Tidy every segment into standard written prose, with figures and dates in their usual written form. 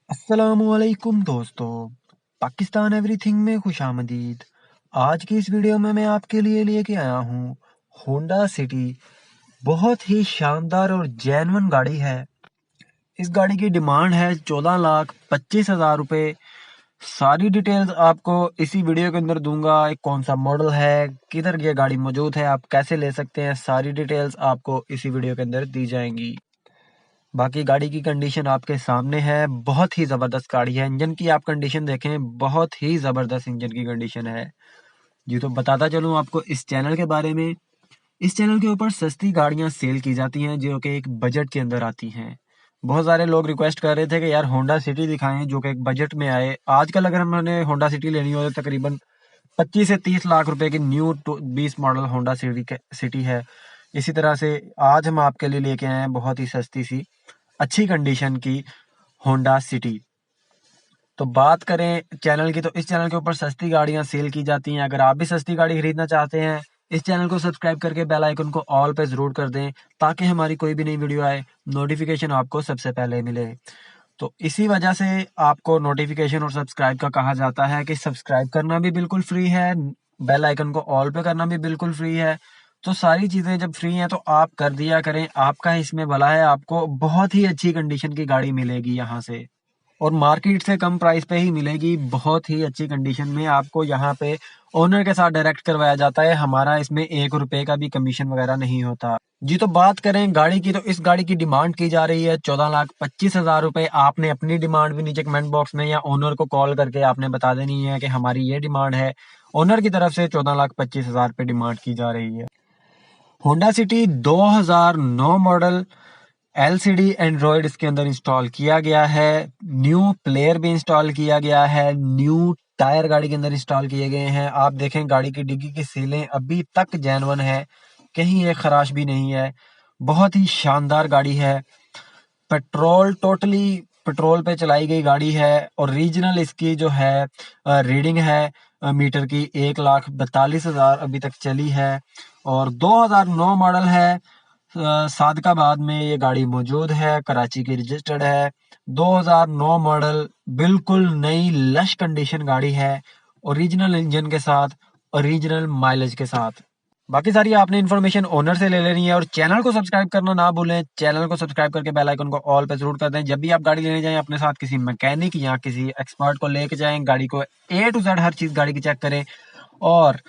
अस्सलामुअलैकुम दोस्तों, पाकिस्तान एवरीथिंग में खुशामदीद। आज की इस वीडियो में मैं आपके लिए लेके आया हूँ होंडा सिटी। बहुत ही शानदार और जेन्युइन गाड़ी है। इस गाड़ी की डिमांड है 14,25,000 रुपये। सारी डिटेल्स आपको इसी वीडियो के अंदर दूंगा। कौन सा मॉडल है, किधर ये गाड़ी मौजूद है, आप कैसे ले सकते हैं, सारी डिटेल्स आपको इसी वीडियो के अंदर दी जाएंगी। बाकी गाड़ी की कंडीशन आपके सामने है, बहुत ही ज़बरदस्त गाड़ी है। इंजन की आप कंडीशन देखें, बहुत ही ज़बरदस्त इंजन की कंडीशन है जी। तो बताता चलूँ आपको इस चैनल के बारे में। इस चैनल के ऊपर सस्ती गाड़ियां सेल की जाती हैं जो कि एक बजट के अंदर आती हैं। बहुत सारे लोग रिक्वेस्ट कर रहे थे कि यार होंडा सिटी दिखाएं जो कि एक बजट में आए। आजकल अगर हमने होंडा सिटी लेनी हो तो तकरीबन 25 से 30 लाख रुपए की न्यू 20 मॉडल होंडा सिटी है। इसी तरह से आज हम आपके लिए लेके आए हैं बहुत ही सस्ती सी अच्छी कंडीशन की होंडा सिटी। तो बात करें चैनल की, तो इस चैनल के ऊपर सस्ती गाड़ियां सेल की जाती हैं। अगर आप भी सस्ती गाड़ी खरीदना चाहते हैं, इस चैनल को सब्सक्राइब करके बेल आइकन को ऑल पे जरूर कर दें ताकि हमारी कोई भी नई वीडियो आए नोटिफिकेशन आपको सबसे पहले मिले। तो इसी वजह से आपको नोटिफिकेशन और सब्सक्राइब का कहा जाता है कि सब्सक्राइब करना भी बिल्कुल फ्री है, बेल आइकन को ऑल पे करना भी बिल्कुल फ्री है। तो सारी चीजें जब फ्री हैं तो आप कर दिया करें, आपका इसमें भला है। आपको बहुत ही अच्छी कंडीशन की गाड़ी मिलेगी यहाँ से और मार्केट से कम प्राइस पे ही मिलेगी। बहुत ही अच्छी कंडीशन में आपको यहाँ पे ओनर के साथ डायरेक्ट करवाया जाता है। हमारा इसमें 1 रुपए का भी कमीशन वगैरह नहीं होता जी। तो बात करें गाड़ी की, तो इस गाड़ी की डिमांड की जा रही है 14,25,000 रुपए। आपने अपनी डिमांड भी नीचे कमेंट बॉक्स में या ओनर को कॉल करके आपने बता देनी है कि हमारी ये डिमांड है। ओनर की तरफ से 14,25,000 रुपए डिमांड की जा रही है। Honda city 2009 model, LCD Android इसके अंदर इंस्टॉल किया गया है। न्यू प्लेयर भी इंस्टॉल किया गया है। न्यू टायर गाड़ी के अंदर इंस्टॉल किए गए हैं। आप देखें गाड़ी की डिग्गी की सीलें अभी तक जेन्युइन है, कहीं एक खराश भी नहीं है। बहुत ही शानदार गाड़ी है। पेट्रोल टोटली पेट्रोल पे चलाई गई गाड़ी है। और रीजनल इसकी जो है रीडिंग है मीटर की 1,42,000 अभी तक चली है। और 2009 मॉडल है। सादकाबाद में ये गाड़ी मौजूद है, कराची की रजिस्टर्ड है। 2009 मॉडल, बिल्कुल नई लश कंडीशन गाड़ी है, ओरिजिनल इंजन के साथ, ओरिजिनल माइलेज के साथ। बाकी सारी आपने इन्फॉर्मेशन ओनर से ले लेनी है। और चैनल को सब्सक्राइब करना ना भूलें। चैनल को सब्सक्राइब करके बेल आइकन को ऑल पे जरूर कर दें। जब भी आप गाड़ी लेने जाएं अपने साथ किसी मैकेनिक या किसी एक्सपर्ट को लेके जाएं, गाड़ी को A to Z हर चीज गाड़ी की चेक करें। और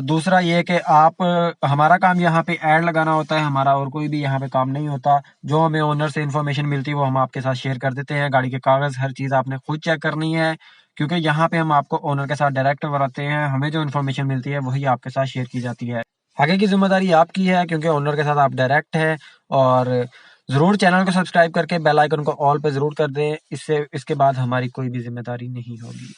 दूसरा ये कि आप हमारा काम यहाँ पे ऐड लगाना होता है, हमारा और कोई भी यहाँ पे काम नहीं होता। जो हमें ओनर से इन्फॉर्मेशन मिलती है वो हम आपके साथ शेयर कर देते हैं। गाड़ी के कागज हर चीज आपने खुद चेक करनी है क्योंकि यहाँ पे हम आपको ओनर के साथ डायरेक्ट कराते हैं। हमें जो इन्फॉर्मेशन मिलती है वही आपके साथ शेयर की जाती है। आगे की जिम्मेदारी आपकी है क्योंकि ओनर के साथ आप डायरेक्ट है। और जरूर चैनल को सब्सक्राइब करके बेल आइकन को ऑल पे जरूर कर दें। इससे इसके बाद हमारी कोई भी जिम्मेदारी नहीं होगी।